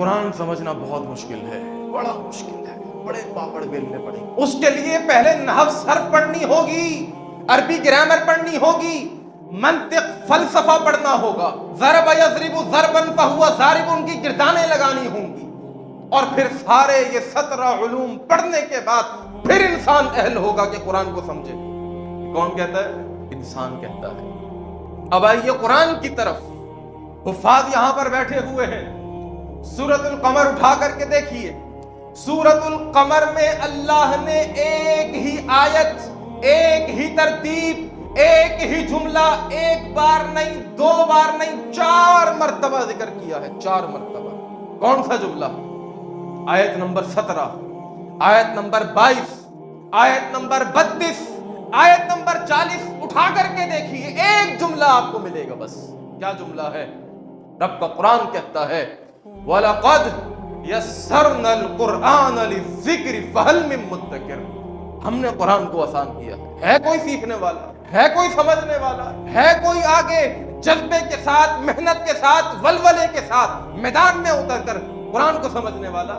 قرآن سمجھنا بہت مشکل ہے، بڑا مشکل ہے، بڑے پاپڑ بیلنے پڑیں گے۔ اس کے لیے پہلے نحو صرف پڑھنی ہوگی، عربی گرامر پڑھنی ہوگی، منطق فلسفہ پڑھنا ہوگا، ضرب یضرب ضربا فہو ضارب ان کی گردانیں لگانی ہوں گی، اور پھر سارے یہ 17 علوم پڑھنے کے بعد پھر انسان اہل ہوگا کہ قرآن کو سمجھے۔ کون کہتا ہے؟ انسان کہتا ہے۔ اب آئیے قرآن کی طرف، حفاظ یہاں پر بیٹھے ہوئے ہیں، سورۃ القمر اٹھا کر کے دیکھیے۔ سورۃ القمر میں اللہ نے ایک ہی آیت، ایک ہی ترتیب، ایک ہی جملہ، ایک بار نہیں، 2 بار نہیں، 4 مرتبہ ذکر کیا ہے، 4 مرتبہ۔ کون سا جملہ؟ آیت نمبر 17، آیت نمبر 22، آیت نمبر 32، آیت نمبر 40۔ اٹھا کر کے دیکھیے، ایک جملہ آپ کو ملے گا بس۔ کیا جملہ ہے؟ رب کا قرآن کہتا ہے وَلَقَدْ يَسَّرْنَا الْقُرْآنَ لِلذِّكْرِ فَهَلْ مِن مُدَّكِرٍ۔ ہم نے قرآن کو آسان کیا ہے کوئی سیکھنے والا؟ ہے کوئی سمجھنے والا؟ ہے کوئی آگے جذبے کے ساتھ، محنت کے ساتھ، ولولے کے ساتھ میدان میں اتر کر قرآن کو سمجھنے والا؟